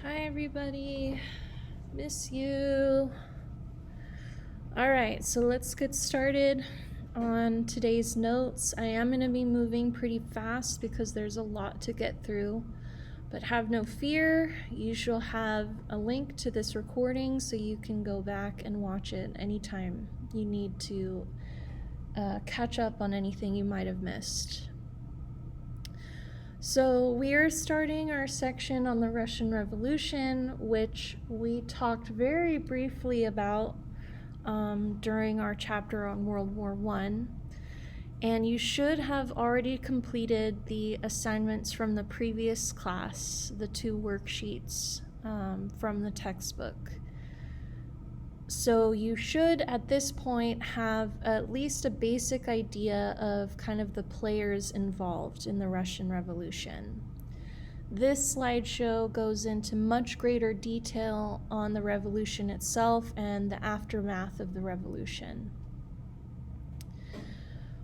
Hi, everybody. Miss you. All right, so let's get started on today's notes. I am going to be moving pretty fast because there's a lot to get through, but have no fear. You shall have a link to this recording so you can go back and watch it anytime you need to catch up on anything you might have missed. So we are starting our section on the Russian Revolution, which we talked very briefly about during our chapter on World War I. And you should have already completed the assignments from the previous class, the 2 worksheets from the textbook. So you should, at this point, have at least a basic idea of kind of the players involved in the Russian Revolution. This slideshow goes into much greater detail on the revolution itself and the aftermath of the revolution.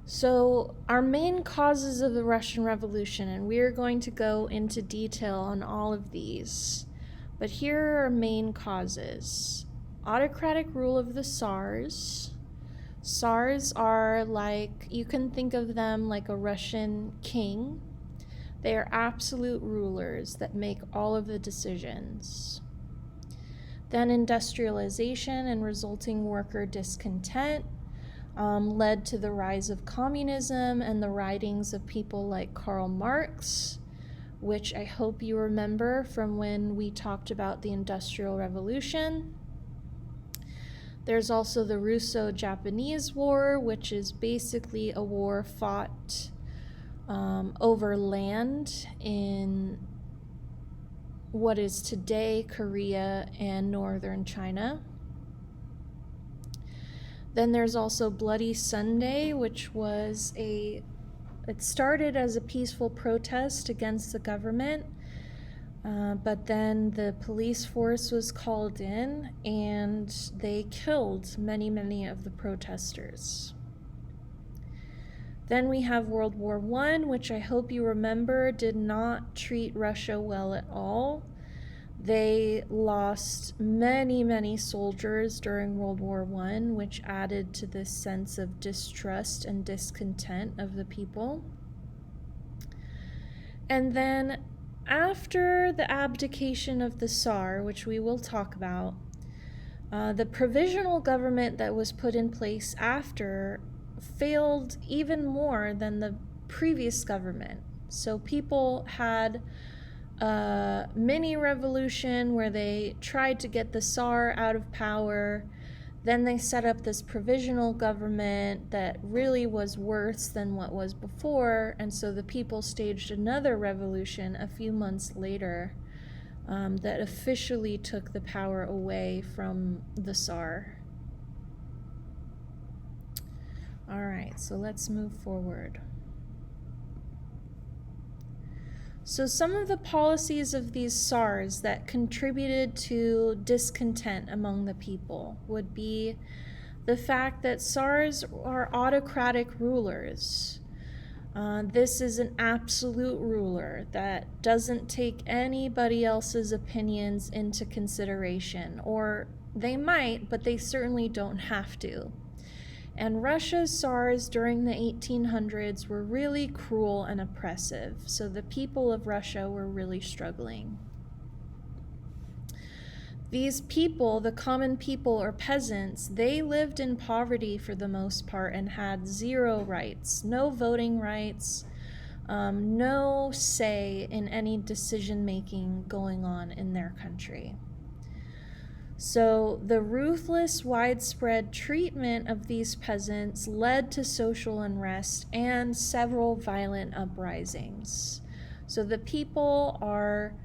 So, our main causes of the Russian Revolution, and we are going to go into detail on all of these, but here are our main causes. Autocratic rule of the Tsars. Tsars are like, you can think of them like a Russian king. They are absolute rulers that make all of the decisions. Then industrialization and resulting worker discontent led to the rise of communism and the writings of people like Karl Marx, which I hope you remember from when we talked about the Industrial Revolution. There's also the Russo-Japanese War, which is basically a war fought over land in what is today Korea and northern China. Then there's also Bloody Sunday, which was it started as a peaceful protest against the government, but then the police force was called in and they killed many of the protesters. Then we have World War I, which I hope you remember did not treat Russia well at all. They lost many soldiers during World War I, which added to this sense of distrust and discontent of the people. And then after the abdication of the Tsar, which we will talk about, the provisional government that was put in place after failed even more than the previous government. So people had a mini revolution where they tried to get the Tsar out of power. Then they set up this provisional government that really was worse than what was before, and so the people staged another revolution a few months later that officially took the power away from the Tsar. All right, so let's move forward. So some of the policies of these Tsars that contributed to discontent among the people would be the fact that Tsars are autocratic rulers. This is an absolute ruler that doesn't take anybody else's opinions into consideration, or they might, but they certainly don't have to. And Russia's Tsars during the 1800s were really cruel and oppressive, so the people of Russia were really struggling. These people, the common people or peasants, they lived in poverty for the most part and had zero rights, no voting rights, no say in any decision-making going on in their country. So the ruthless, widespread treatment of these peasants led to social unrest and several violent uprisings. So the people are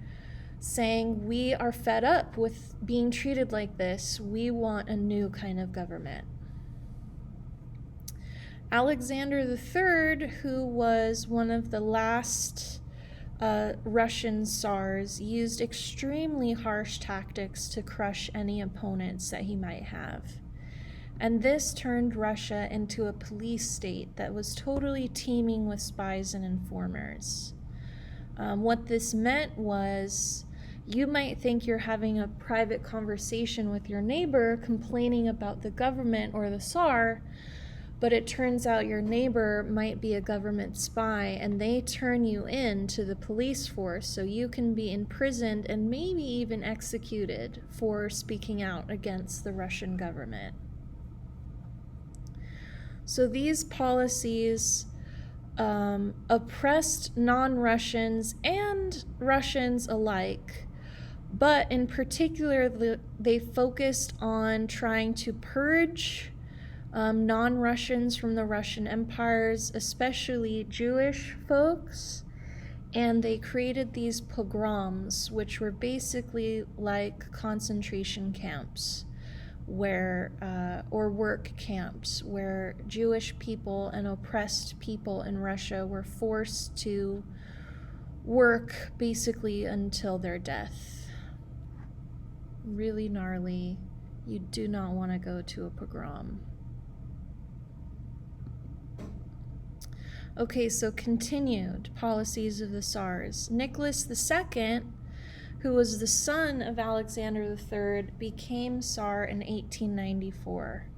saying, we are fed up with being treated like this. We want a new kind of government. Alexander III, who was one of the last Russian Tsars, used extremely harsh tactics to crush any opponents that he might have. And this turned Russia into a police state that was totally teeming with spies and informers. What this meant was You might think you're having a private conversation with your neighbor complaining about the government or the Tsar, but it turns out your neighbor might be a government spy and they turn you in to the police force so you can be imprisoned and maybe even executed for speaking out against the Russian government. So these policies oppressed non-Russians and Russians alike, but in particular, they focused on trying to purge non-Russians from the Russian empires, especially Jewish folks, and they created these pogroms, which were basically like concentration camps, where or work camps, where Jewish people and oppressed people in Russia were forced to work basically until their death. Really gnarly. You do not want to go to a pogrom. Okay, so continued policies of the Tsars. Nicholas II, who was the son of Alexander III, became Tsar in 1894.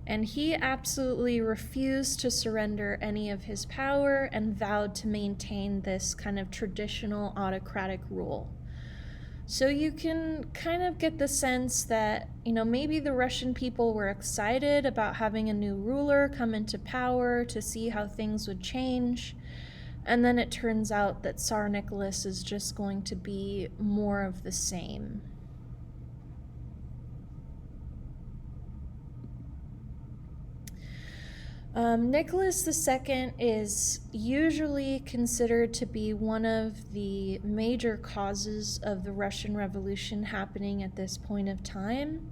And he absolutely refused to surrender any of his power and vowed to maintain this kind of traditional autocratic rule. So you can kind of get the sense that, maybe the Russian people were excited about having a new ruler come into power to see how things would change. And then it turns out that Tsar Nicholas is just going to be more of the same. Nicholas II is usually considered to be one of the major causes of the Russian Revolution happening at this point of time.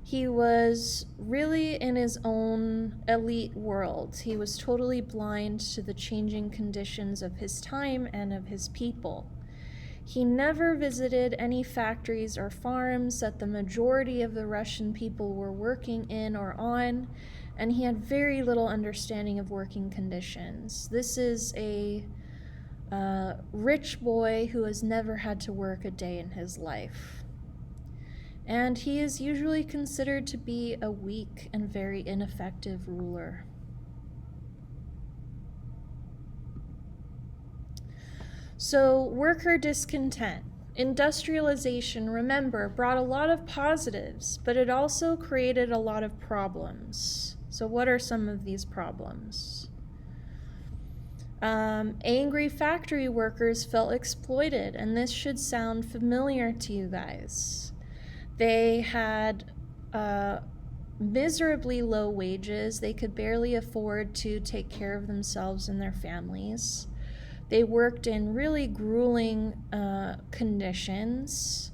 He was really in his own elite world. He was totally blind to the changing conditions of his time and of his people. He never visited any factories or farms that the majority of the Russian people were working in or on, and he had very little understanding of working conditions. This is a rich boy who has never had to work a day in his life. And he is usually considered to be a weak and very ineffective ruler. So, worker discontent. Industrialization, remember, brought a lot of positives, but it also created a lot of problems. So what are some of these problems? Angry factory workers felt exploited, and this should sound familiar to you guys. They had miserably low wages. They could barely afford to take care of themselves and their families. They worked in really grueling conditions,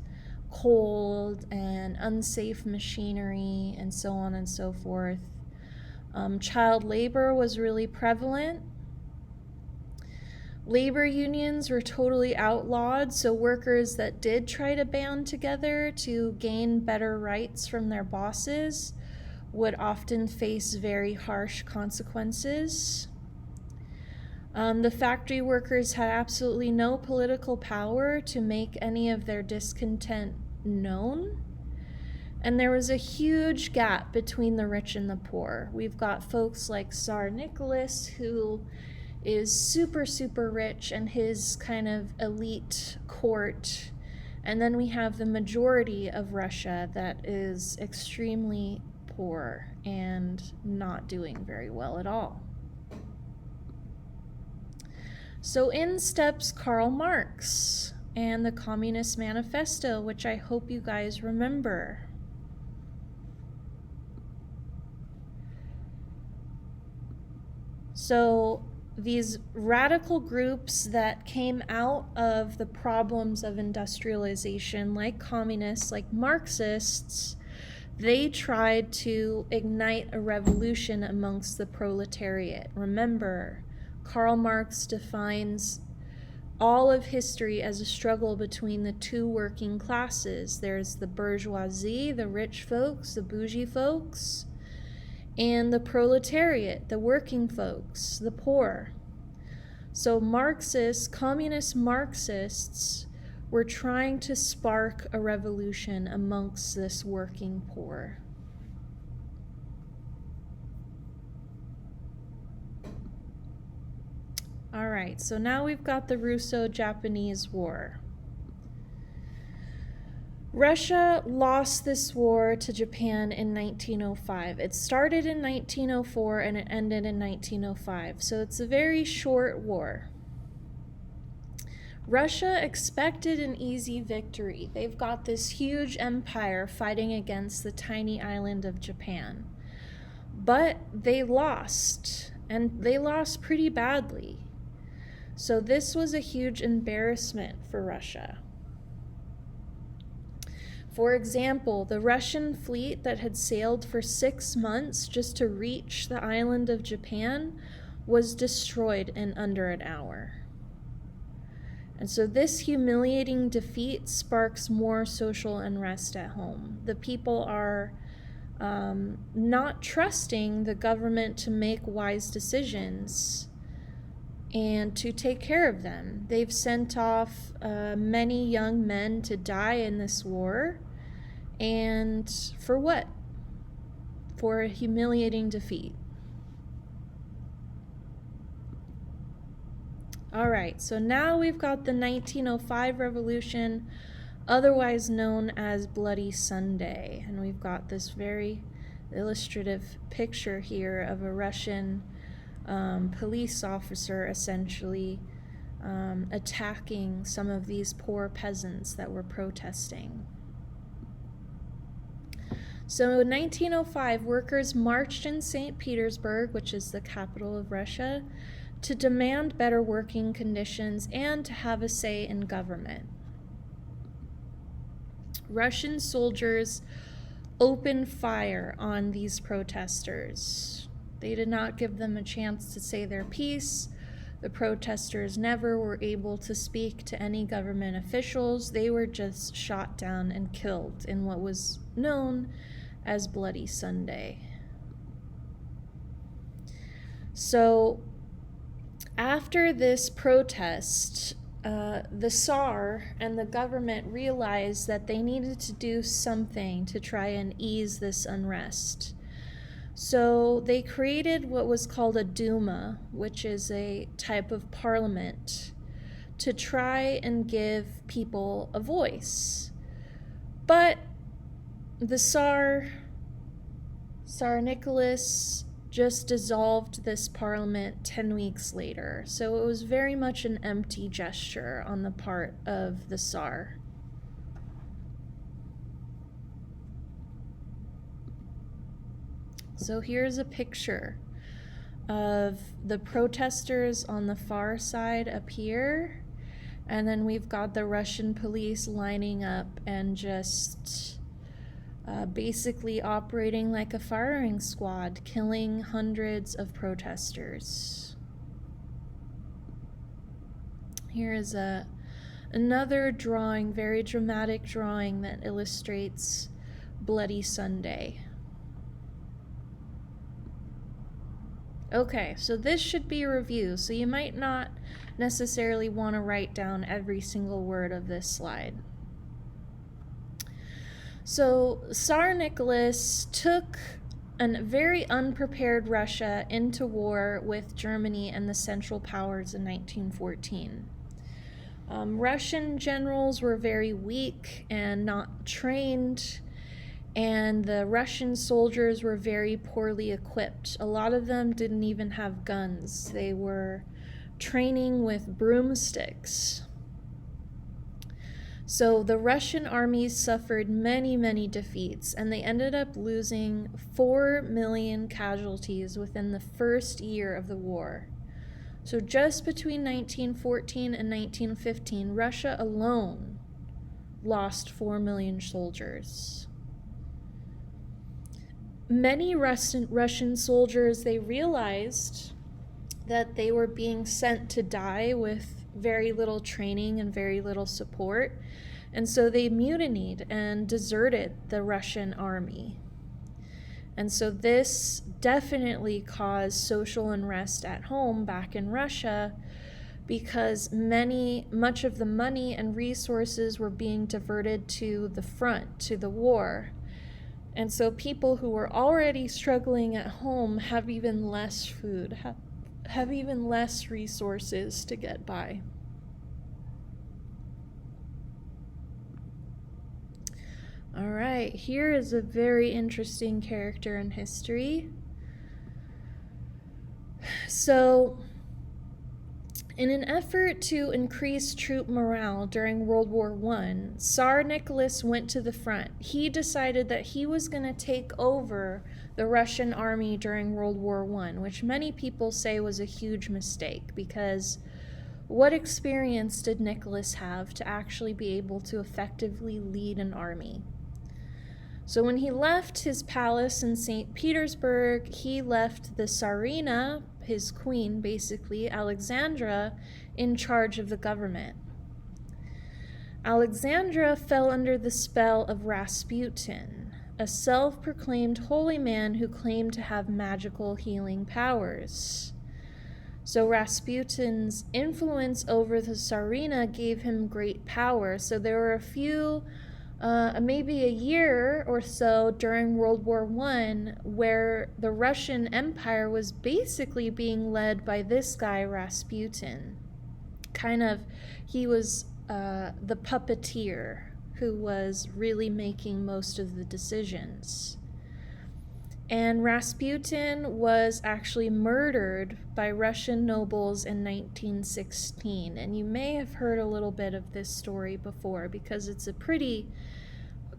cold and unsafe machinery, and so on and so forth. Child labor was really prevalent. Labor unions were totally outlawed, so workers that did try to band together to gain better rights from their bosses would often face very harsh consequences. The factory workers had absolutely no political power to make any of their discontent known. And there was a huge gap between the rich and the poor. We've got folks like Tsar Nicholas, who is super, super rich, and his kind of elite court. And then we have the majority of Russia that is extremely poor and not doing very well at all. So in steps Karl Marx and the Communist Manifesto, which I hope you guys remember. So these radical groups that came out of the problems of industrialization, like communists, like Marxists, they tried to ignite a revolution amongst the proletariat. Remember, Karl Marx defines all of history as a struggle between the two working classes. There's the bourgeoisie, the rich folks, the bougie folks, and the proletariat, the working folks, the poor. So Marxists, communist Marxists, were trying to spark a revolution amongst this working poor. All right, so now we've got the Russo-Japanese War. Russia lost this war to Japan in 1905. It started in 1904 and it ended in 1905, so it's a very short war. Russia expected an easy victory. They've got this huge empire fighting against the tiny island of Japan. But they lost, and they lost pretty badly. So this was a huge embarrassment for Russia. For example, the Russian fleet that had sailed for 6 months just to reach the island of Japan was destroyed in under an hour. And so this humiliating defeat sparks more social unrest at home. The people are not trusting the government to make wise decisions and to take care of them. They've sent off many young men to die in this war. And for what? For a humiliating defeat. All right, so now we've got the 1905 revolution, otherwise known as Bloody Sunday. And we've got this very illustrative picture here of a Russian police officer essentially attacking some of these poor peasants that were protesting. So in 1905, workers marched in St. Petersburg, which is the capital of Russia, to demand better working conditions and to have a say in government. Russian soldiers opened fire on these protesters. They did not give them a chance to say their piece. The protesters never were able to speak to any government officials. They were just shot down and killed in what was known as Bloody Sunday. So after this protest, the Tsar and the government realized that they needed to do something to try and ease this unrest. So they created what was called a Duma, which is a type of parliament, to try and give people a voice. But the Tsar Nicholas, just dissolved this parliament 10 weeks later. So it was very much an empty gesture on the part of the Tsar. So here's a picture of the protesters on the far side up here. And then we've got the Russian police lining up and just basically operating like a firing squad, killing hundreds of protesters. Here is another drawing, very dramatic drawing that illustrates Bloody Sunday. Okay, so this should be a review, so you might not necessarily want to write down every single word of this slide. So Tsar Nicholas took a very unprepared Russia into war with Germany and the Central Powers in 1914. Russian generals were very weak and not trained, and the Russian soldiers were very poorly equipped. A lot of them didn't even have guns. They were training with broomsticks. So the Russian armies suffered many, many defeats, and they ended up losing 4 million casualties within the first year of the war. So just between 1914 and 1915, Russia alone lost 4 million soldiers. Many Russian soldiers, they realized that they were being sent to die with very little training and very little support, and so they mutinied and deserted the Russian army. And so this definitely caused social unrest at home back in Russia because much of the money and resources were being diverted to the front, to the war. And so people who were already struggling at home have even less food, have even less resources to get by. All right, here is a very interesting character in history. So, in an effort to increase troop morale during World War I, Tsar Nicholas went to the front. He decided that he was going to take over the Russian army during World War I, which many people say was a huge mistake, because what experience did Nicholas have to actually be able to effectively lead an army? So when he left his palace in St. Petersburg, he left the Tsarina, his queen basically, Alexandra, in charge of the government. Alexandra fell under the spell of Rasputin, a self-proclaimed holy man who claimed to have magical healing powers. So Rasputin's influence over the Tsarina gave him great power. So there were maybe a year or so during World War I where the Russian Empire was basically being led by this guy, Rasputin. He was the puppeteer who was really making most of the decisions. And Rasputin was actually murdered by Russian nobles in 1916. And you may have heard a little bit of this story before because it's a pretty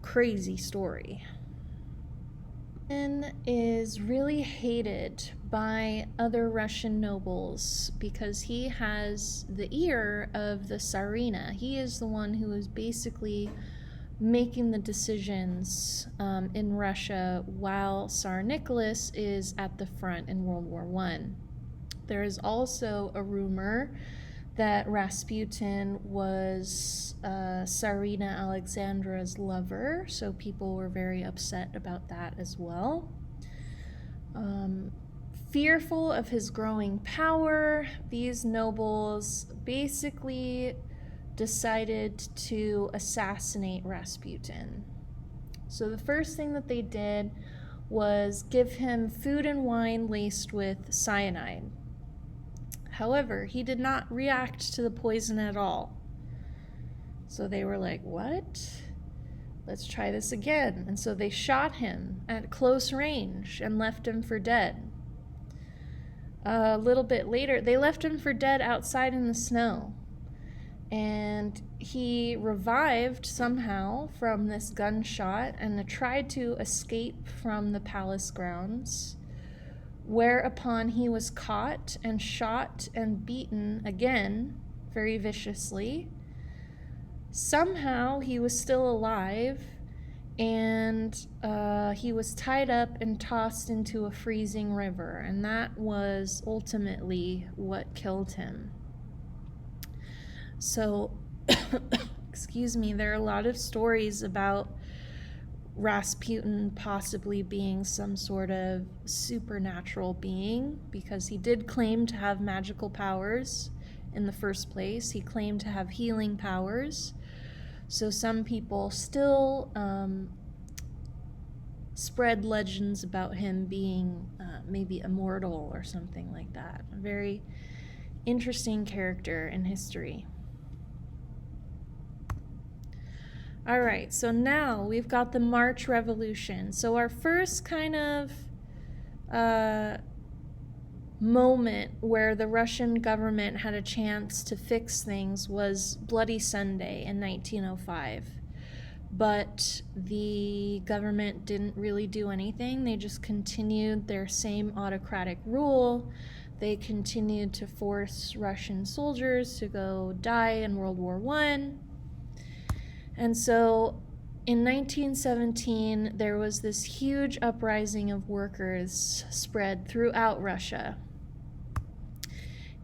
crazy story. Rasputin is really hated by other Russian nobles because he has the ear of the Tsarina. He is the one who is basically making the decisions in Russia while Tsar Nicholas is at the front in World War I. There is also a rumor that Rasputin was Tsarina Alexandra's lover, so people were very upset about that as well. Fearful of his growing power, these nobles basically decided to assassinate Rasputin. So the first thing that they did was give him food and wine laced with cyanide. However, he did not react to the poison at all. So they were like, what? Let's try this again. And so they shot him at close range and left him for dead. A little bit later, they left him for dead outside in the snow. And he revived somehow from this gunshot and tried to escape from the palace grounds, whereupon he was caught and shot and beaten again, very viciously. Somehow he was still alive, and he was tied up and tossed into a freezing river, and that was ultimately what killed him. So, excuse me, there are a lot of stories about Rasputin possibly being some sort of supernatural being, because he did claim to have magical powers in the first place. He claimed to have healing powers. So some people still spread legends about him being maybe immortal or something like that. A very interesting character in history. All right, so now we've got the March Revolution. So our first kind of moment where the Russian government had a chance to fix things was Bloody Sunday in 1905. But the government didn't really do anything. They just continued their same autocratic rule. They continued to force Russian soldiers to go die in World War I. And so in 1917, there was this huge uprising of workers spread throughout Russia.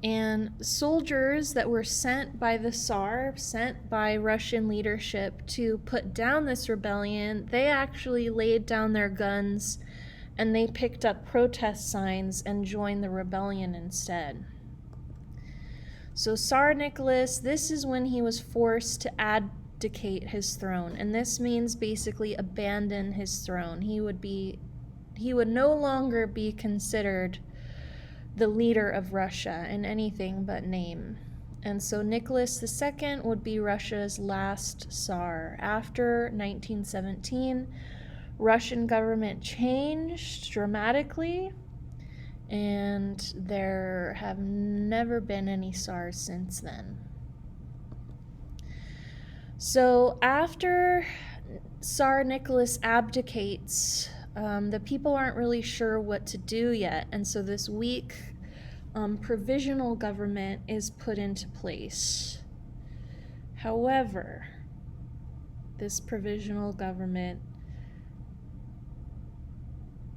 And soldiers that were sent by the Tsar, sent by Russian leadership to put down this rebellion, they actually laid down their guns and they picked up protest signs and joined the rebellion instead. So Tsar Nicholas, this is when he was forced to abdicate his throne, and this means basically abandon his throne. He would no longer be considered the leader of Russia in anything but name. And so Nicholas II would be Russia's last Tsar. After 1917, Russian government changed dramatically, and there have never been any Tsars since then. So after Tsar Nicholas abdicates, the people aren't really sure what to do yet, and so this weak provisional government is put into place. However, this provisional government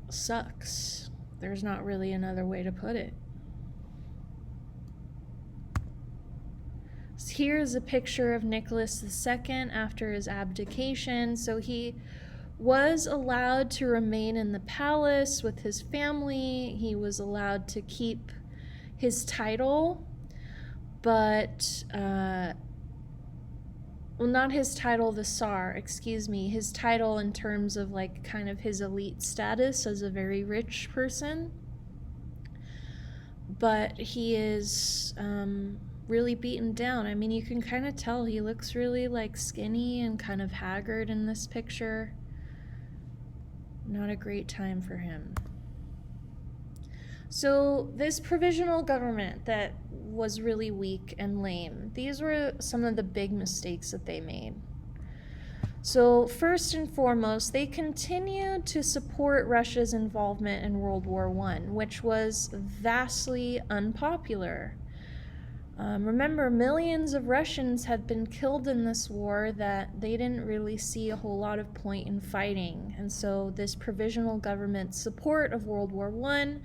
sucks. There's not really another way to put it. So here's a picture of Nicholas II after his abdication. So he was allowed to remain in the palace with his family. He was allowed to keep his title, but well, not his title, the Tsar, excuse me, his title in terms of like kind of his elite status as a very rich person. But he is really beaten down. I mean, you can kind of tell he looks really like skinny and kind of haggard in this picture. Not a great time for him. So this provisional government that was really weak and lame, these were some of the big mistakes that they made. So first and foremost, they continued to support Russia's involvement in World War I, which was vastly unpopular. Remember, millions of Russians had been killed in this war that they didn't really see a whole lot of point in fighting. And so this provisional government's support of World War I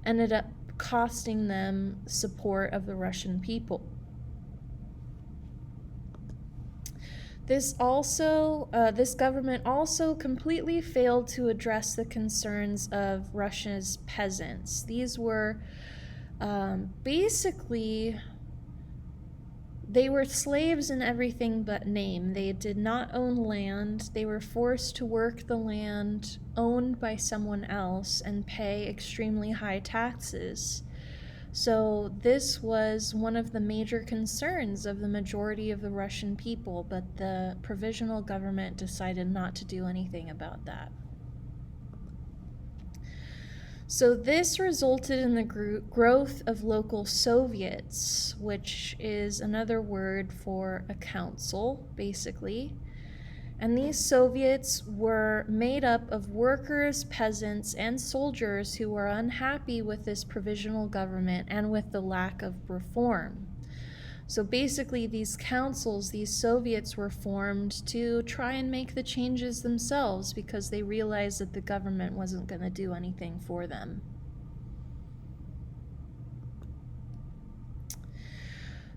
ended up costing them support of the Russian people. This government also completely failed to address the concerns of Russia's peasants. These were basically, they were slaves in everything but name. They did not own land. They were forced to work the land owned by someone else and pay extremely high taxes. So this was one of the major concerns of the majority of the Russian people, but the provisional government decided not to do anything about that. So this resulted in the growth of local Soviets, which is another word for a council, basically. And these Soviets were made up of workers, peasants, and soldiers who were unhappy with this provisional government and with the lack of reform. So basically, these councils, these Soviets were formed to try and make the changes themselves because they realized that the government wasn't going to do anything for them.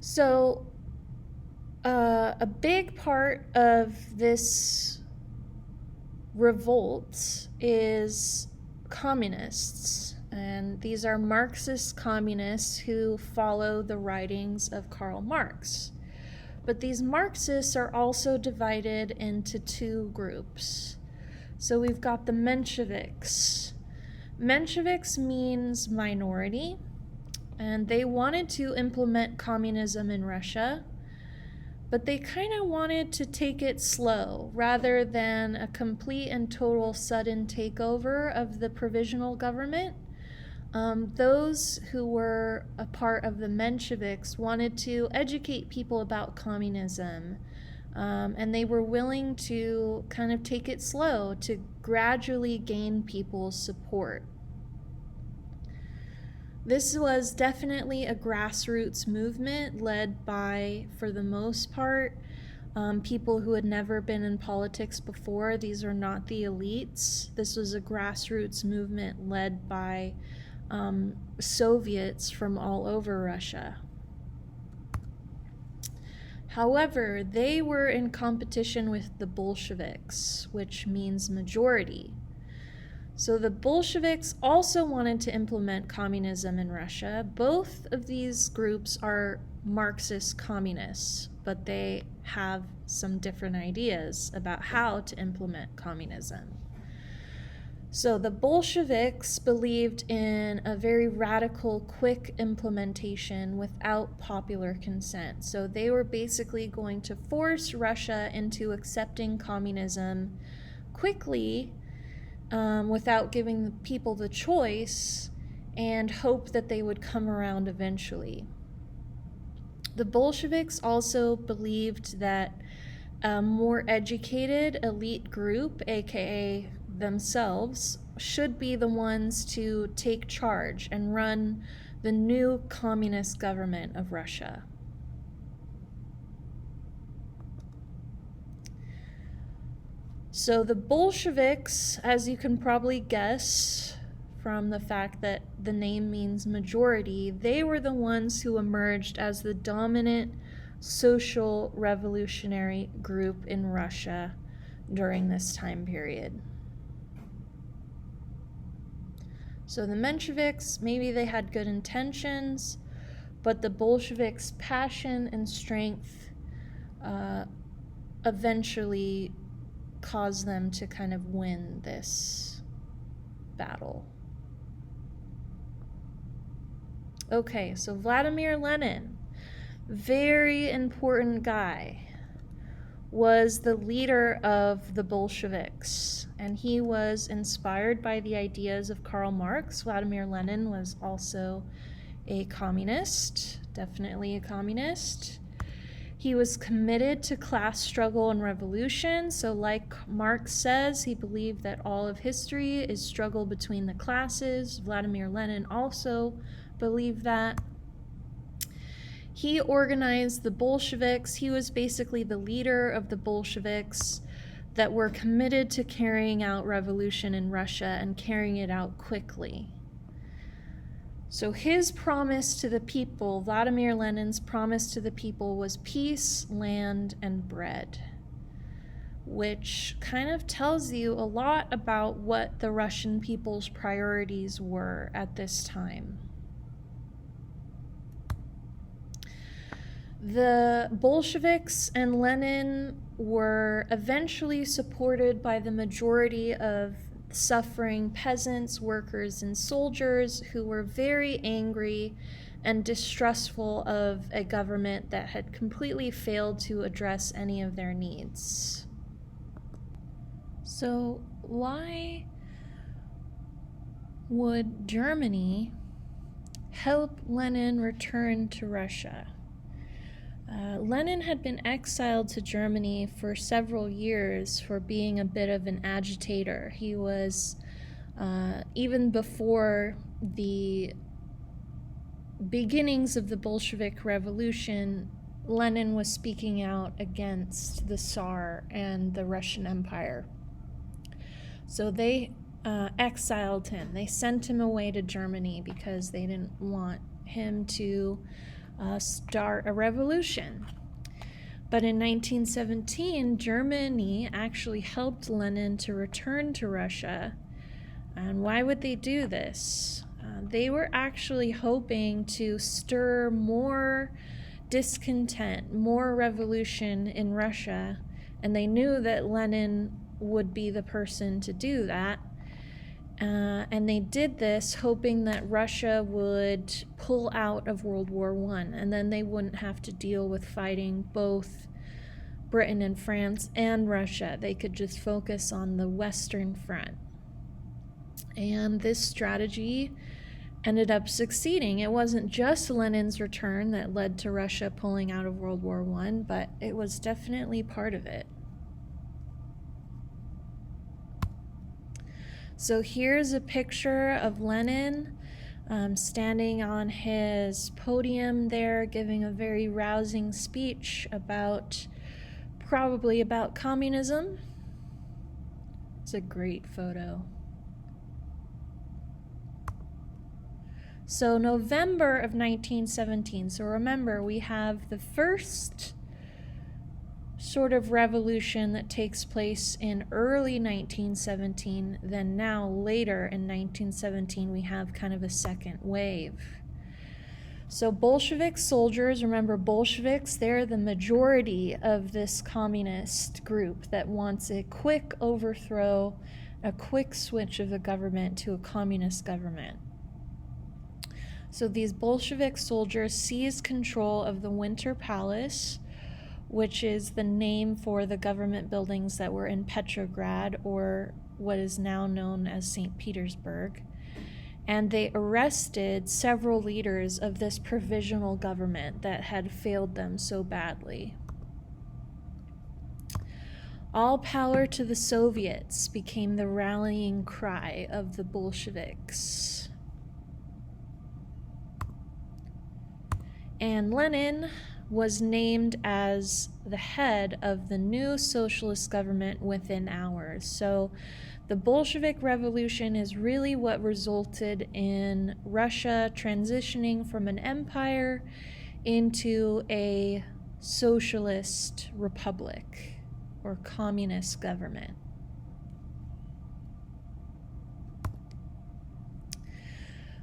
So a big part of this revolt is communists. And these are Marxist communists who follow the writings of Karl Marx. But these Marxists are also divided into two groups. So we've got the Mensheviks. Mensheviks means minority, and they wanted to implement communism in Russia, but they kind of wanted to take it slow rather than a complete and total sudden takeover of the provisional government. Those who were a part of the Mensheviks wanted to educate people about communism, and they were willing to kind of take it slow to gradually gain people's support. This was definitely a grassroots movement led by, for the most part, people who had never been in politics before. These are not the elites. This was a grassroots movement led by Soviets from all over Russia. However, they were in competition with the Bolsheviks, which means majority. So the Bolsheviks also wanted to implement communism in Russia. Both of these groups are Marxist communists, but they have some different ideas about how to implement communism. So the Bolsheviks believed in a very radical, quick implementation without popular consent. So they were basically going to force Russia into accepting communism quickly, without giving the people the choice, and hope that they would come around eventually. The Bolsheviks also believed that a more educated elite group, aka themselves, should be the ones to take charge and run the new communist government of Russia. So the Bolsheviks, as you can probably guess from the fact that the name means majority, they were the ones who emerged as the dominant social revolutionary group in Russia during this time period. So the Mensheviks, maybe they had good intentions, but the Bolsheviks' passion and strength eventually caused them to kind of win this battle. Okay, so Vladimir Lenin, very important guy, was the leader of the Bolsheviks, and he was inspired by the ideas of Karl Marx. Vladimir Lenin was also a communist, definitely a communist. He was committed to class struggle and revolution. So like Marx says, he believed that all of history is struggle between the classes. Vladimir Lenin also believed that. He organized the Bolsheviks. He was basically the leader of the Bolsheviks that were committed to carrying out revolution in Russia and carrying it out quickly. So his promise to the people, Vladimir Lenin's promise to the people, was peace, land, and bread, which kind of tells you a lot about what the Russian people's priorities were at this time. The Bolsheviks and Lenin were eventually supported by the majority of suffering peasants, workers, and soldiers who were very angry and distrustful of a government that had completely failed to address any of their needs. So why would Germany help Lenin return to Russia? Lenin had been exiled to Germany for several years for being a bit of an agitator. He was, even before the beginnings of the Bolshevik Revolution, Lenin was speaking out against the Tsar and the Russian Empire. So they exiled him. They sent him away to Germany because they didn't want him to start a revolution. But in 1917, Germany actually helped Lenin to return to Russia. And why would they do this? They were actually hoping to stir more discontent, more revolution in Russia, and they knew that Lenin would be the person to do that. And they did this hoping that Russia would pull out of World War I, and then they wouldn't have to deal with fighting both Britain and France and Russia. They could just focus on the Western Front. And this strategy ended up succeeding. It wasn't just Lenin's return that led to Russia pulling out of World War I, but it was definitely part of it. So here's a picture of Lenin standing on his podium there, giving a very rousing speech probably about communism. It's a great photo. So November of 1917, so remember, we have the first sort of revolution that takes place in early 1917, then now later in 1917 we have kind of a second wave. So Bolshevik soldiers, remember Bolsheviks, they're the majority of this communist group that wants a quick overthrow, a quick switch of the government to a communist government. So these Bolshevik soldiers seized control of the Winter Palace, which is the name for the government buildings that were in Petrograd, or what is now known as St. Petersburg. And they arrested several leaders of this provisional government that had failed them so badly. All power to the Soviets became the rallying cry of the Bolsheviks. And Lenin was named as the head of the new socialist government within hours. So the Bolshevik Revolution is really what resulted in Russia transitioning from an empire into a socialist republic or communist government.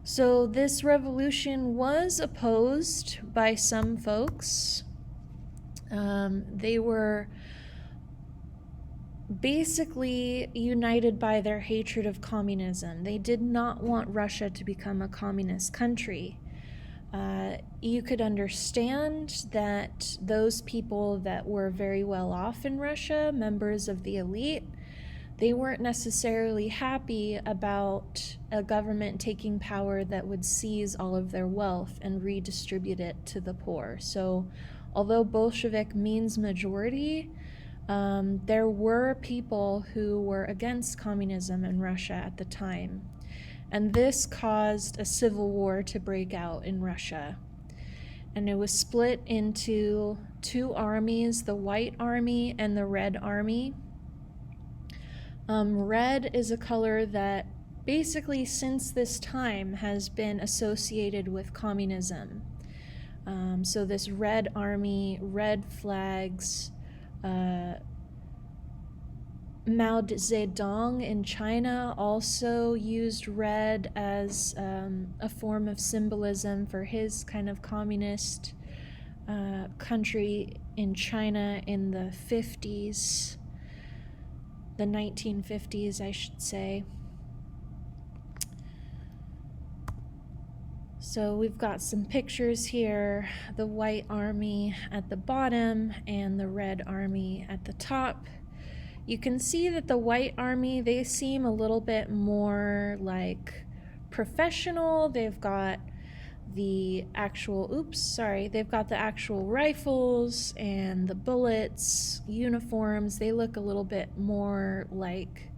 So this revolution was opposed by some folks. They were basically united by their hatred of communism. They did not want Russia to become a communist country. You could understand that those people that were very well off in Russia, members of the elite, they weren't necessarily happy about a government taking power that would seize all of their wealth and redistribute it to the poor. So although Bolshevik means majority, there were people who were against communism in Russia at the time. And this caused a civil war to break out in Russia. And it was split into two armies, the White Army and the Red Army. Red is a color that basically since this time has been associated with communism. So this Red Army, red flags, Mao Zedong in China also used red as a form of symbolism for his kind of communist country in China in the 50s, the 1950s, I should say. So we've got some pictures here, the White Army at the bottom and the Red Army at the top. You can see that the White Army, they seem a little bit more like professional. They've got the actual, they've got the actual rifles and the bullets, uniforms. They look a little bit more like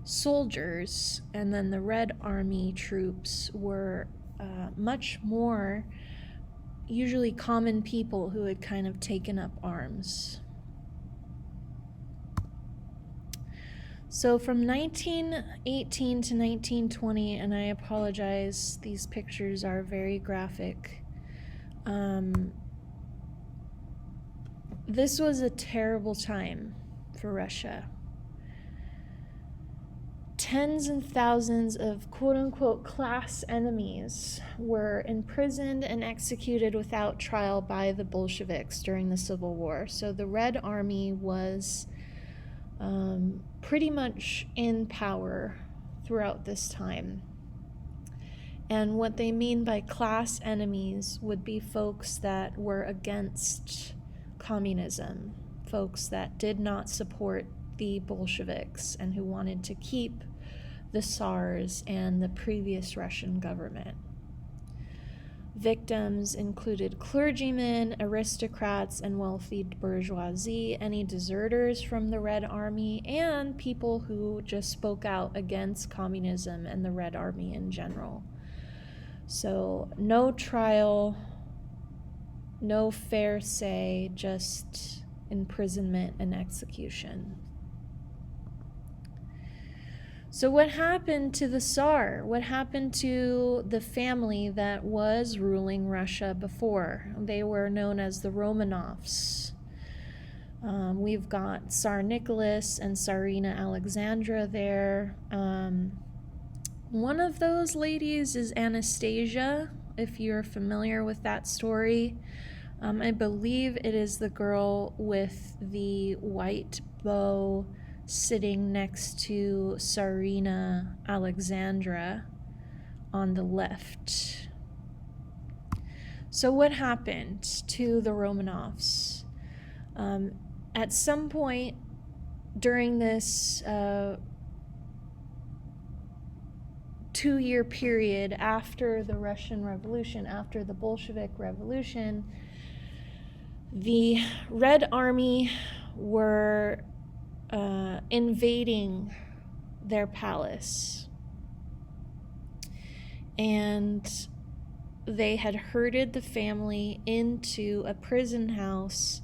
soldiers. And then the Red Army troops were much more usually common people who had kind of taken up arms. So from 1918 to 1920, and I apologize, these pictures are very graphic. This was a terrible time for Russia. Tens and thousands of quote-unquote class enemies were imprisoned and executed without trial by the Bolsheviks during the Civil War. So the Red Army was pretty much in power throughout this time. And what they mean by class enemies would be folks that were against communism, folks that did not support the Bolsheviks and who wanted to keep the Tsars and the previous Russian government. Victims included clergymen, aristocrats, and wealthy bourgeoisie, any deserters from the Red Army, and people who just spoke out against communism and the Red Army in general. So no trial, no fair say, just imprisonment and execution. So what happened to the Tsar? What happened to the family that was ruling Russia before? They were known as the Romanovs. We've got Tsar Nicholas and Tsarina Alexandra there. One of those ladies is Anastasia. if you're familiar with that story. I believe it is the girl with the white bow sitting next to Tsarina Alexandra on the left. So what happened to the Romanovs? At some point during this 2-year period after the Russian Revolution, after the Bolshevik Revolution, the Red Army were invading their palace. And they had herded the family into a prison house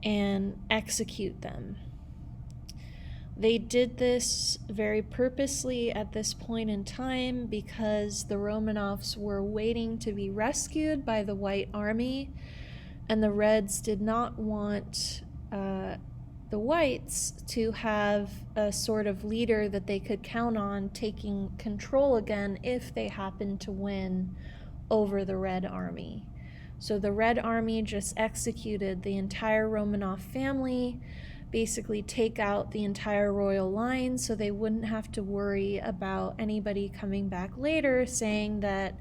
and execute them. They did this very purposely at this point in time because the Romanovs were waiting to be rescued by the White Army, and the Reds did not want the Whites to have a sort of leader that they could count on taking control again if they happened to win over the Red Army. So the Red Army just executed the entire Romanov family, basically take out the entire royal line so they wouldn't have to worry about anybody coming back later saying that,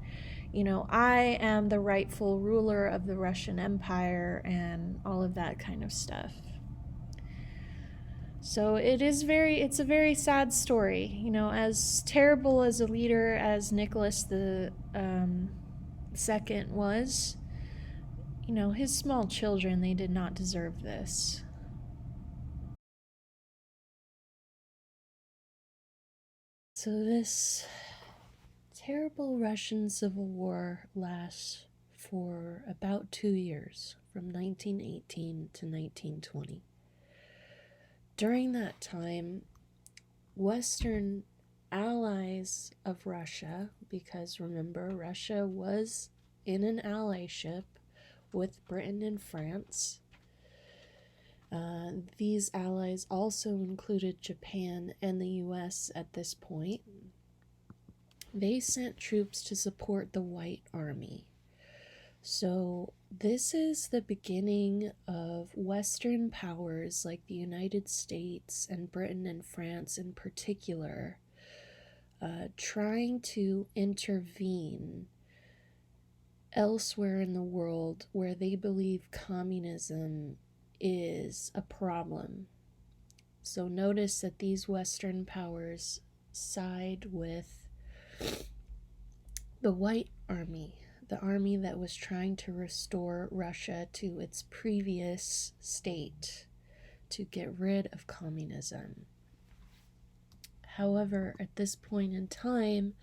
you know, I am the rightful ruler of the Russian Empire and all of that kind of stuff. So it's a very sad story. You know, as terrible as a leader as Nicholas the Second was, you know, his small children, they did not deserve this. So this terrible Russian Civil War lasts for about 2 years, from 1918 to 1920. During that time, Western allies of Russia, because remember, Russia was in an allyship with Britain and France. These allies also included Japan and the US at this point. They sent troops to support the White Army. So this is the beginning of Western powers like the United States and Britain and France in particular trying to intervene elsewhere in the world where they believe communism is a problem. So notice that these Western powers side with the White Army, the army that was trying to restore Russia to its previous state, to get rid of communism. However, at this point in time,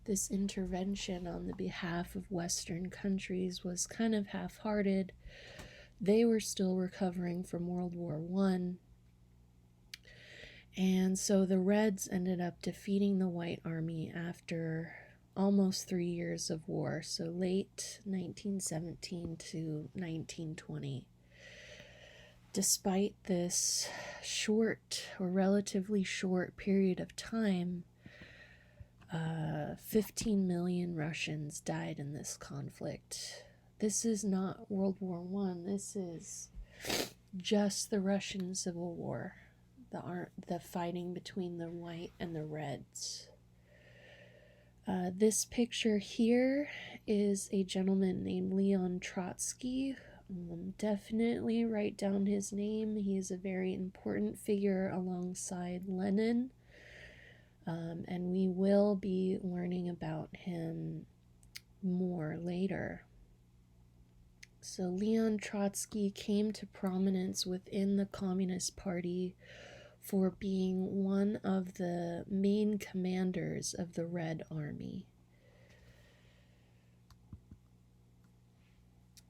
this intervention on the behalf of Western countries was kind of half-hearted. They were still recovering from World War I. And so the Reds ended up defeating the White Army after almost 3 years of war, so late 1917 to 1920. Despite this short or relatively short period of time, 15 million Russians died in this conflict. This is not World War I. This is just the Russian Civil War, the fighting between the White and the Reds. This picture here is a gentleman named Leon Trotsky. Definitely write down his name. He is a very important figure alongside Lenin. And we will be learning about him more later. So Leon Trotsky came to prominence within the Communist Party for being one of the main commanders of the Red Army.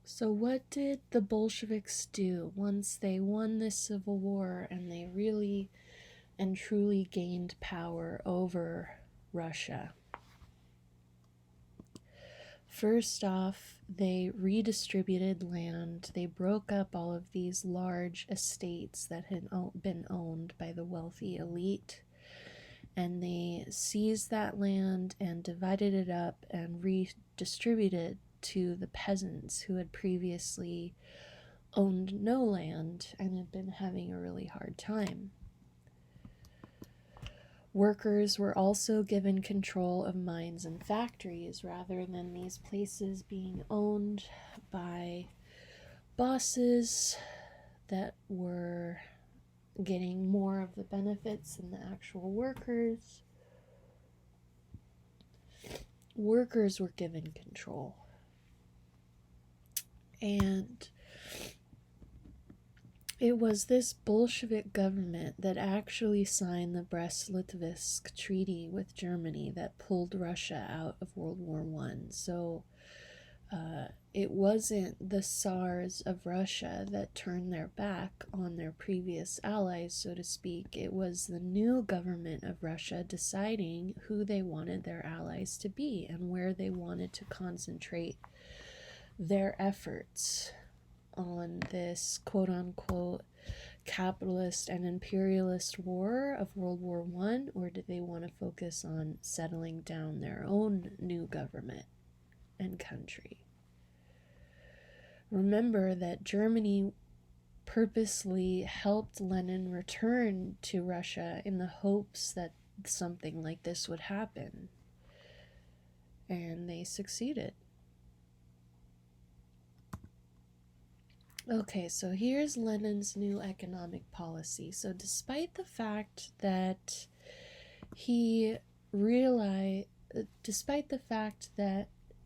So what did the Bolsheviks do once they won this civil war and they really and truly gained power over Russia? First off, they redistributed land. They broke up all of these large estates that had been owned by the wealthy elite, and they seized that land and divided it up and redistributed to the peasants who had previously owned no land and had been having a really hard time. Workers were also given control of mines and factories rather than these places being owned by bosses that were getting more of the benefits than the actual workers. Workers were given control. And it was this Bolshevik government that actually signed the Brest-Litovsk Treaty with Germany that pulled Russia out of World War I. So it wasn't the Tsars of Russia that turned their back on their previous allies, so to speak. It was the new government of Russia deciding who they wanted their allies to be and where they wanted to concentrate their efforts on this quote-unquote capitalist and imperialist war of World War I, or did they want to focus on settling down their own new government and country? Remember that Germany purposely helped Lenin return to Russia in the hopes that something like this would happen. And they succeeded. Okay, so here's Lenin's new economic policy. So despite the fact that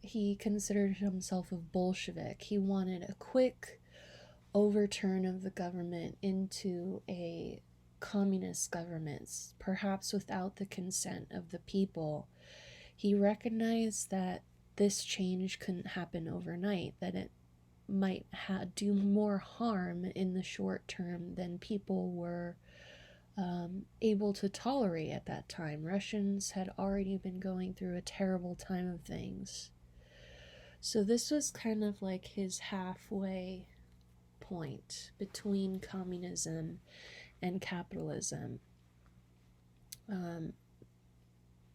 he considered himself a Bolshevik, he wanted a quick overturn of the government into a communist government, perhaps without the consent of the people. He recognized that this change couldn't happen overnight, that it might do more harm in the short term than people were able to tolerate at that time. Russians had already been going through a terrible time of things. So this was kind of like his halfway point between communism and capitalism.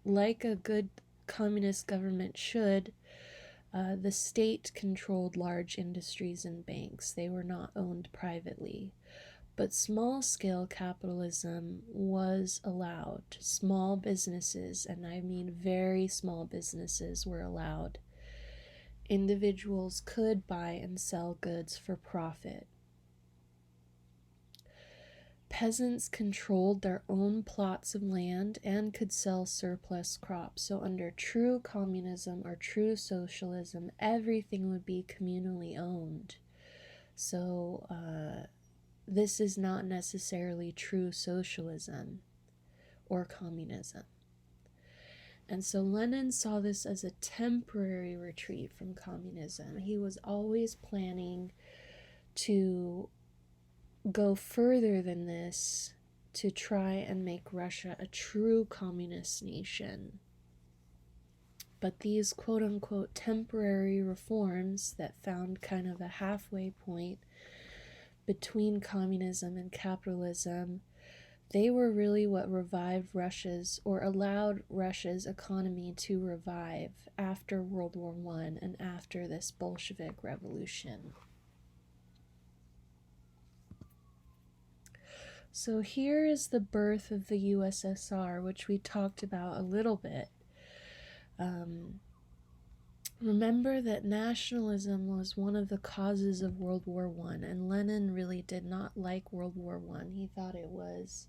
Like a good communist government should, the state controlled large industries and banks. They were not owned privately. But small-scale capitalism was allowed. Small businesses, and I mean very small businesses, were allowed. Individuals could buy and sell goods for profit. Peasants controlled their own plots of land and could sell surplus crops. So under true communism or true socialism, everything would be communally owned. So this is not necessarily true socialism or communism. And so Lenin saw this as a temporary retreat from communism. He was always planning to go further than this to try and make Russia a true communist nation. But these quote-unquote temporary reforms that found kind of a halfway point between communism and capitalism, they were really what revived Russia's, or allowed Russia's economy to revive after World War I and after this Bolshevik Revolution. So here is the birth of the USSR, which we talked about a little bit. Remember that nationalism was one of the causes of World War I, and Lenin really did not like World War I. He thought it was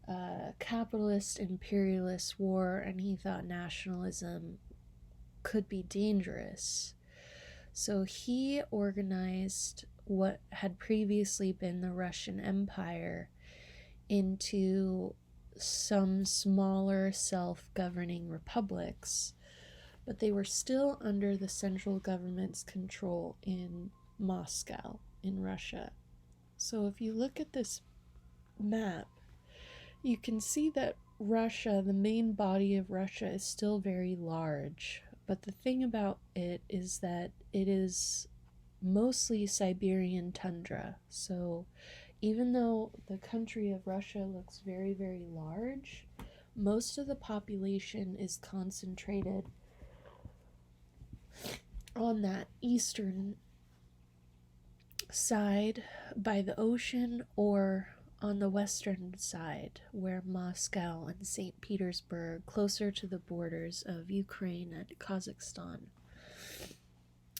a capitalist, imperialist war, and he thought nationalism could be dangerous. So he organized what had previously been the Russian Empire into some smaller self-governing republics, but they were still under the central government's control in Moscow, in Russia. So if you look at this map, you can see that Russia, the main body of Russia, is still very large. But the thing about it is that it is mostly Siberian tundra. So even though the country of Russia looks very, very large, Most of the population is concentrated on that eastern side by the ocean, or on the western side where Moscow and St. Petersburg, closer to the borders of Ukraine and Kazakhstan.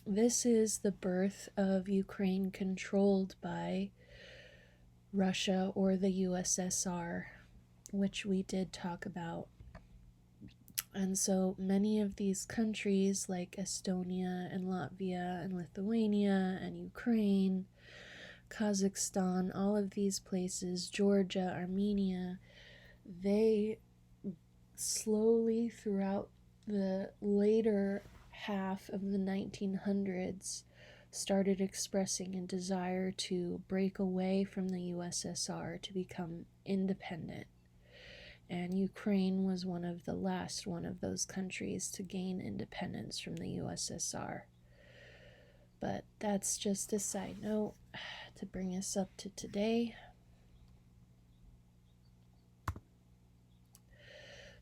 This is the birth of Ukraine controlled by Russia or the USSR, which we did talk about. And so many of these countries like Estonia and Latvia and Lithuania and Ukraine, Kazakhstan, all of these places, Georgia, Armenia, they slowly throughout the later half of the 1900s started expressing a desire to break away from the USSR to become independent. And Ukraine was one of the last one of those countries to gain independence from the USSR. But that's just a side note to bring us up to today.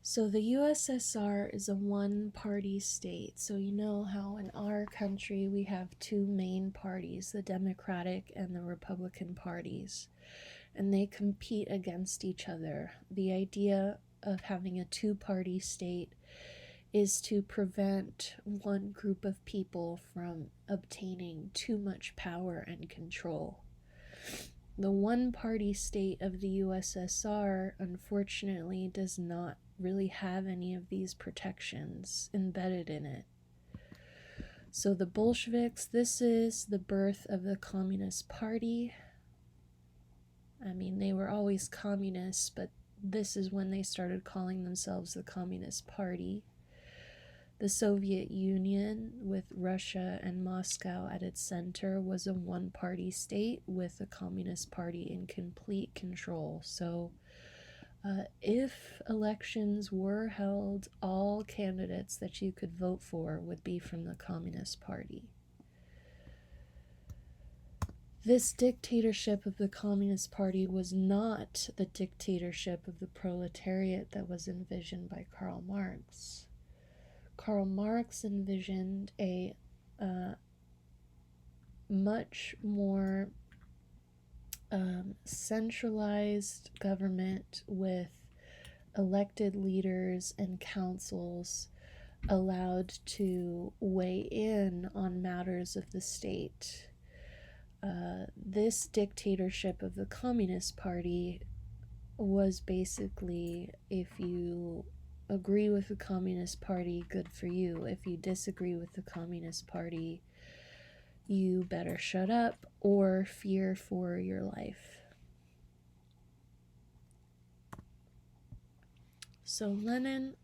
So the USSR is a one-party state. So you know how in our country we have two main parties, the Democratic and the Republican parties, and they compete against each other. The idea of having a two-party state is to prevent one group of people from obtaining too much power and control. The one-party state of the USSR, unfortunately, does not really have any of these protections embedded in it. So the Bolsheviks, this is the birth of the Communist Party. I mean, they were always communists, but this is when they started calling themselves the Communist Party. The Soviet Union, with Russia and Moscow at its center, was a one-party state with the Communist Party in complete control. So if elections were held, all candidates that you could vote for would be from the Communist Party. This dictatorship of the Communist Party was not the dictatorship of the proletariat that was envisioned by Karl Marx. Karl Marx envisioned a much more centralized government with elected leaders and councils allowed to weigh in on matters of the state. This dictatorship of the Communist Party was basically, if you agree with the Communist Party, good for you. If you disagree with the Communist Party, you better shut up or fear for your life. So Lenin,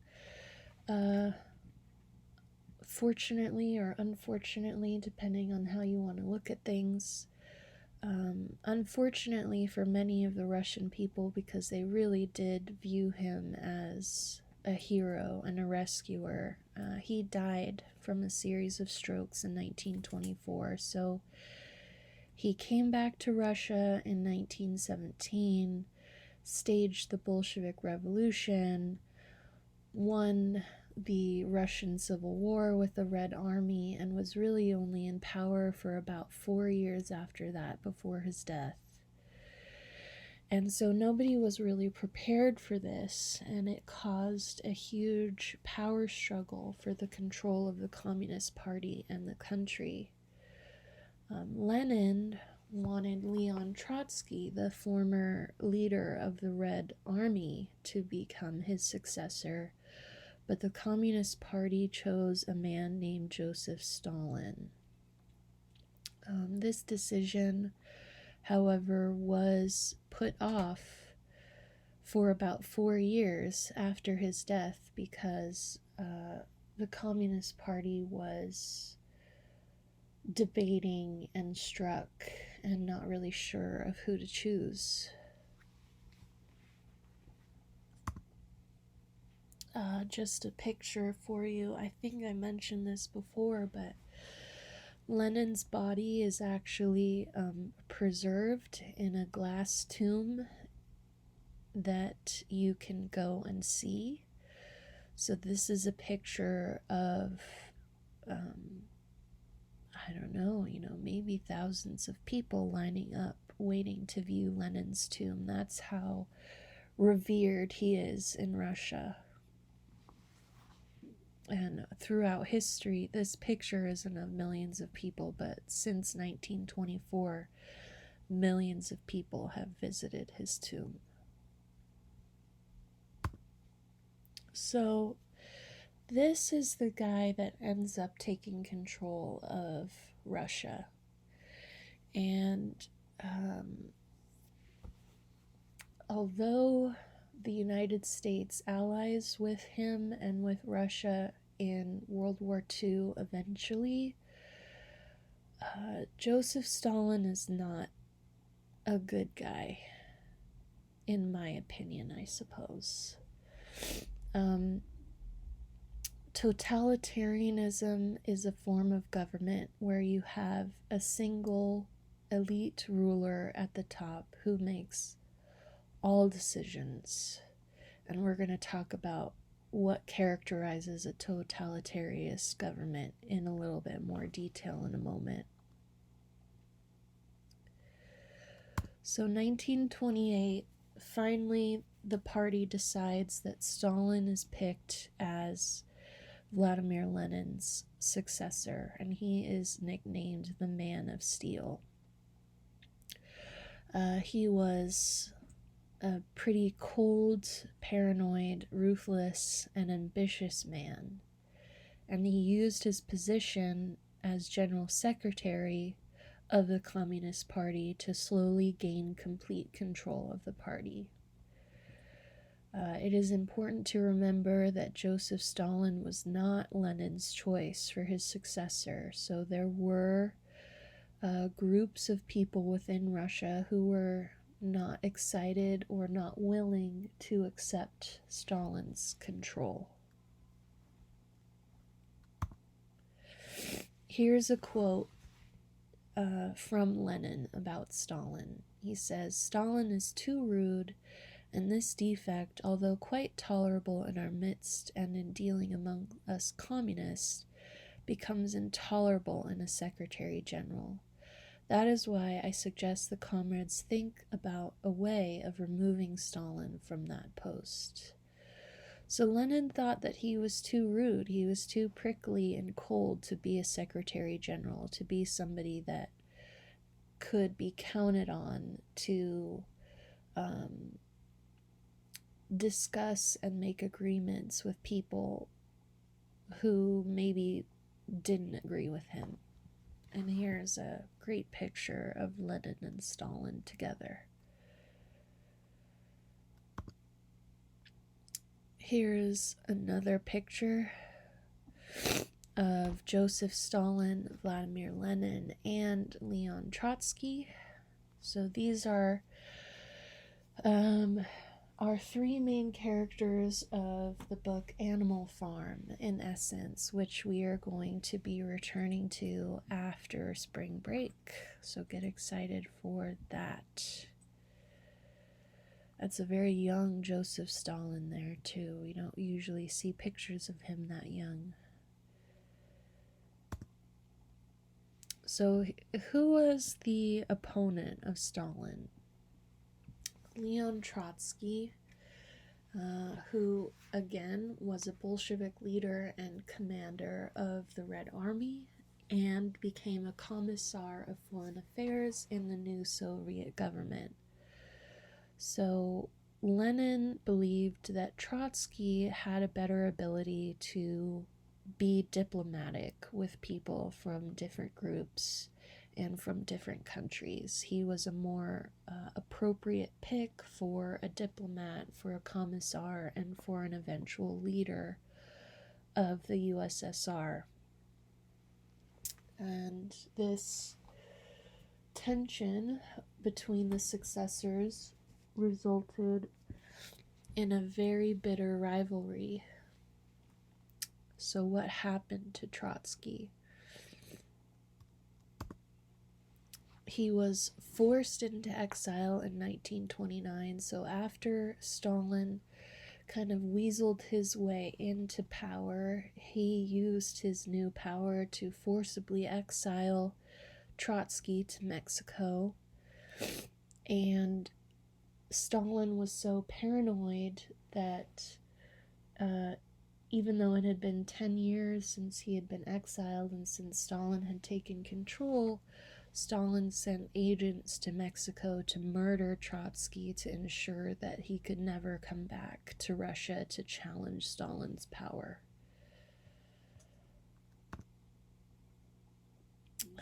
fortunately or unfortunately, depending on how you want to look at things, unfortunately for many of the Russian people, because they really did view him as a hero and a rescuer. He died from a series of strokes in 1924, so he came back to Russia in 1917, staged the Bolshevik Revolution, won the Russian Civil War with the Red Army, and was really only in power for about 4 years after that, before his death. And so nobody was really prepared for this, and it caused a huge power struggle for the control of the Communist Party and the country. Lenin wanted Leon Trotsky, the former leader of the Red Army, to become his successor, but the Communist Party chose a man named Joseph Stalin. This decision, however, was put off for about 4 years after his death, because the Communist Party was debating and struck and not really sure of who to choose. Just a picture for you. I think I mentioned this before, but Lenin's body is actually preserved in a glass tomb that you can go and see. So this is a picture of, I don't know, maybe thousands of people lining up waiting to view Lenin's tomb. That's how revered he is in Russia. And throughout history, this picture isn't of millions of people, but since 1924, millions of people have visited his tomb. So this is the guy that ends up taking control of Russia. And although the United States allies with him and with Russia in World War II eventually, Joseph Stalin is not a good guy, in my opinion, I suppose. Totalitarianism is a form of government where you have a single elite ruler at the top who makes all decisions. And we're going to talk about what characterizes a totalitarian government in a little bit more detail in a moment. So 1928, finally the party decides that Stalin is picked as Vladimir Lenin's successor, and he is nicknamed the Man of Steel. He was a pretty cold, paranoid, ruthless, and ambitious man, and he used his position as General Secretary of the Communist Party to slowly gain complete control of the party. It is important to remember that Joseph Stalin was not Lenin's choice for his successor, so there were groups of people within Russia who were not excited or not willing to accept Stalin's control. Here's a quote from Lenin about Stalin. He says, "Stalin is too rude, and this defect, although quite tolerable in our midst and in dealing among us communists, becomes intolerable in a Secretary General. That is why I suggest the comrades think about a way of removing Stalin from that post." So Lenin thought that he was too rude, he was too prickly and cold to be a Secretary General, to be somebody that could be counted on to discuss and make agreements with people who maybe didn't agree with him. And here's a great picture of Lenin and Stalin together. Here's another picture of Joseph Stalin, Vladimir Lenin, and Leon Trotsky. So these are our three main characters of the book Animal Farm, in essence, which we are going to be returning to after spring break. So get excited for that. That's a very young Joseph Stalin there, too. We don't usually see pictures of him that young. So, who was the opponent of Stalin? Leon Trotsky, who, again, was a Bolshevik leader and commander of the Red Army, and became a commissar of foreign affairs in the new Soviet government. So Lenin believed that Trotsky had a better ability to be diplomatic with people from different groups and from different countries. He was a more appropriate pick for a diplomat, for a commissar, and for an eventual leader of the USSR. And this tension between the successors resulted in a very bitter rivalry. So what happened to Trotsky? he was forced into exile in 1929. So after Stalin kind of weaseled his way into power, he used his new power to forcibly exile Trotsky to Mexico. And Stalin was so paranoid that even though it had been 10 years since he had been exiled and since Stalin had taken control, Stalin sent agents to Mexico to murder Trotsky to ensure that he could never come back to Russia to challenge Stalin's power.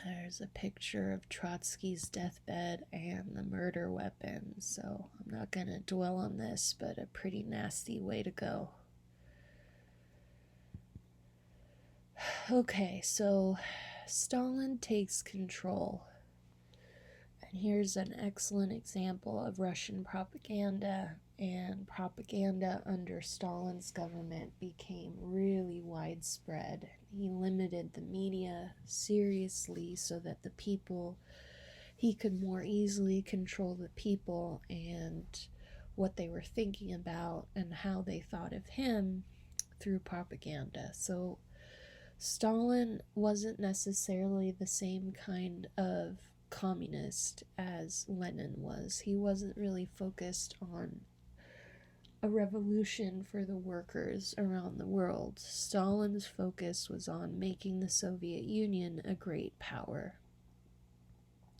There's a picture of Trotsky's deathbed and the murder weapon, so I'm not going to dwell on this, but a pretty nasty way to go. Okay, so Stalin takes control. And here's an excellent example of Russian propaganda, and propaganda under Stalin's government became really widespread. He limited the media seriously so that he could more easily control the people and what they were thinking about and how they thought of him through propaganda. So Stalin wasn't necessarily the same kind of communist as Lenin was. He wasn't really focused on a revolution for the workers around the world. Stalin's focus was on making the Soviet Union a great power.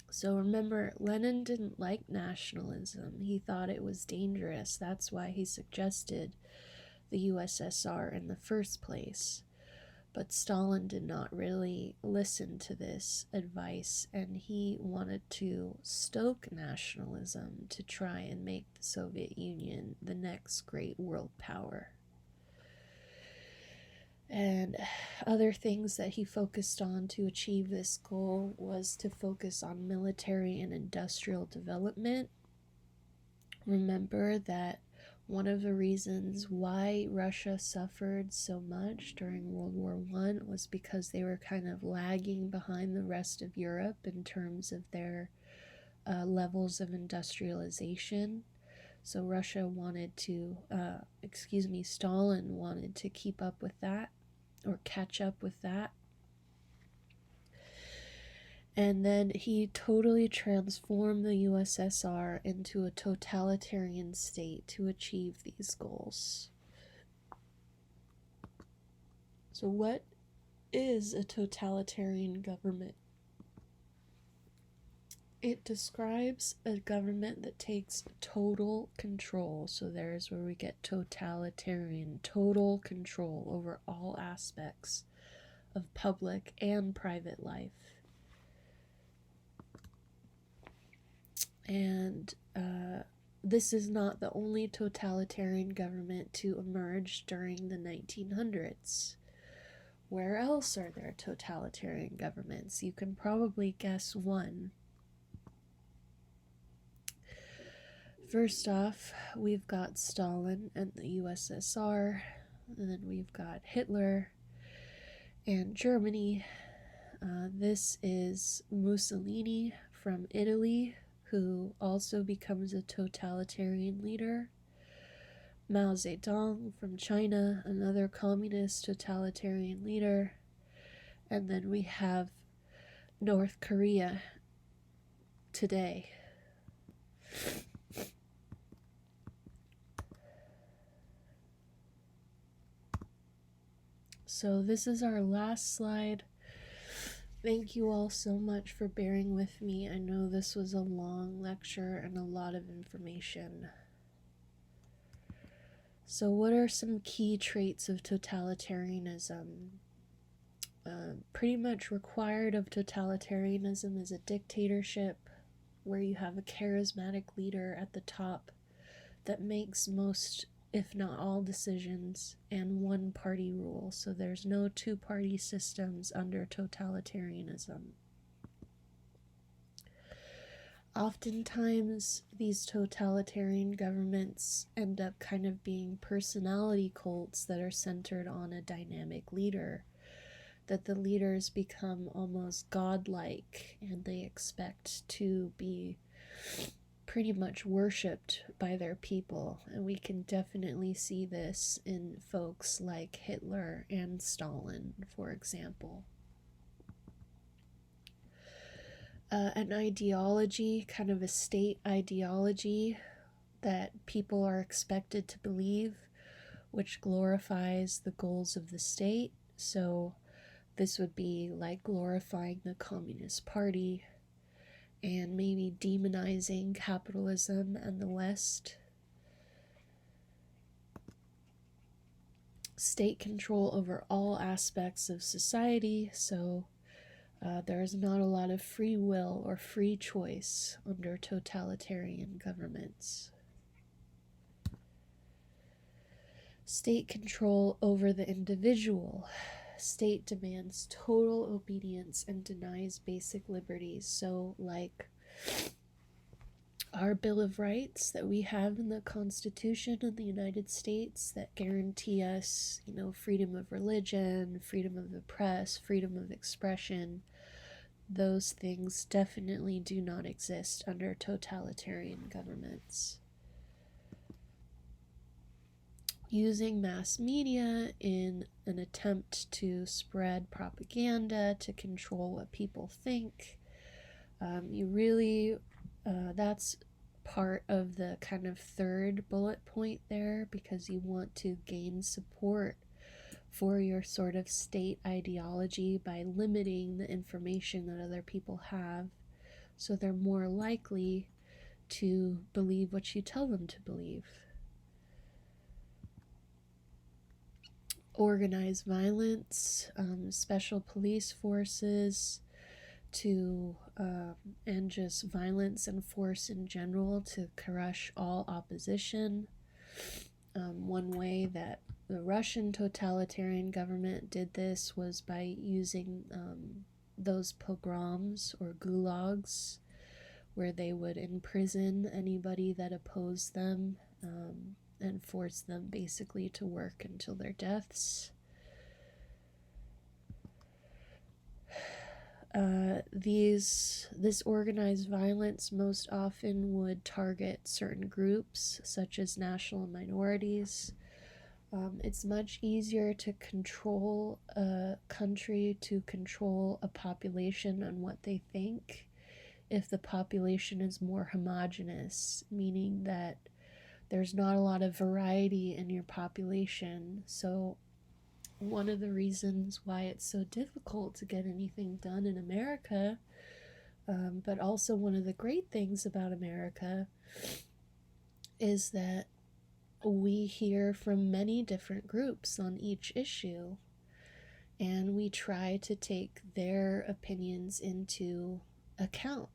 So remember, Lenin didn't like nationalism. He thought it was dangerous. That's why he suggested the USSR in the first place. But Stalin did not really listen to this advice, and he wanted to stoke nationalism to try and make the Soviet Union the next great world power. And other things that he focused on to achieve this goal was to focus on military and industrial development. Remember that one of the reasons why Russia suffered so much during World War I was because they were kind of lagging behind the rest of Europe in terms of their levels of industrialization. So Stalin wanted to keep up with that, or catch up with that. And then he totally transformed the USSR into a totalitarian state to achieve these goals. So what is a totalitarian government? It describes a government that takes total control. So there's where we get totalitarian, total control over all aspects of public and private life. And this is not the only totalitarian government to emerge during the 1900s. Where else are there totalitarian governments? You can probably guess one. First off, we've got Stalin and the USSR, and then we've got Hitler and Germany. This is Mussolini from Italy, who also becomes a totalitarian leader. Mao Zedong from China, another communist totalitarian leader. And then we have North Korea today. So this is our last slide. Thank you all so much for bearing with me. I know this was a long lecture and a lot of information. So what are some key traits of totalitarianism? Pretty much required of totalitarianism is a dictatorship where you have a charismatic leader at the top that makes most, if not all, decisions, and one-party rule. So there's no two-party systems under totalitarianism. Oftentimes, these totalitarian governments end up kind of being personality cults that are centered on a dynamic leader. that the leaders become almost godlike and they expect to be pretty much worshipped by their people. And we can definitely see this in folks like Hitler and Stalin, for example. An ideology, kind of a state ideology that people are expected to believe, which glorifies the goals of the state. So this would be like glorifying the Communist Party and maybe demonizing capitalism and the West. State control over all aspects of society, so there's not a lot of free will or free choice under totalitarian governments. State control over the individual. State demands total obedience and denies basic liberties. So, like our Bill of Rights that we have in the Constitution of the United States that guarantee us, freedom of religion, freedom of the press, freedom of expression, those things definitely do not exist under totalitarian governments. Using mass media in an attempt to spread propaganda to control what people think, that's part of the kind of third bullet point there, because you want to gain support for your sort of state ideology by limiting the information that other people have, so they're more likely to believe what you tell them to believe. Organized violence, special police forces, and just violence and force in general to crush all opposition. One way that the Russian totalitarian government did this was by using those pogroms or gulags, where they would imprison anybody that opposed them and force them basically to work until their deaths. This organized violence most often would target certain groups, such as national minorities. It's much easier to control a country, to control a population on what they think, if the population is more homogenous, meaning that there's not a lot of variety in your population. So one of the reasons why it's so difficult to get anything done in America, but also one of the great things about America, is that we hear from many different groups on each issue, and we try to take their opinions into account.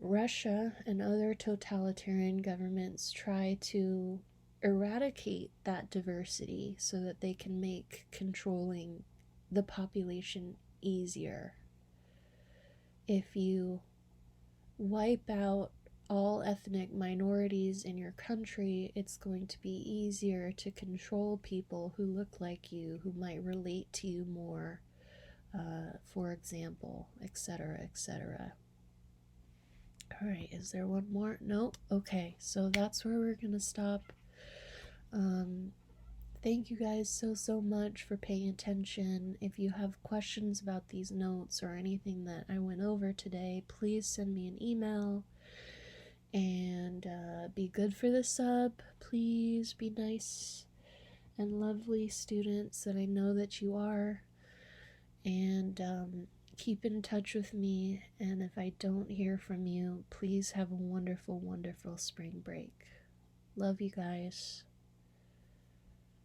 Russia and other totalitarian governments try to eradicate that diversity so that they can make controlling the population easier. If you wipe out all ethnic minorities in your country, it's going to be easier to control people who look like you, who might relate to you more, for example, etc., etc. All right, is there one more? Nope. Okay, so that's where we're gonna stop. Thank you guys so much for paying attention. If you have questions about these notes or anything that I went over today, please send me an email. And be good for the sub. Please be nice and lovely students that I know that you are. And keep in touch with me. And if I don't hear from you, please have a wonderful, wonderful spring break. Love you guys.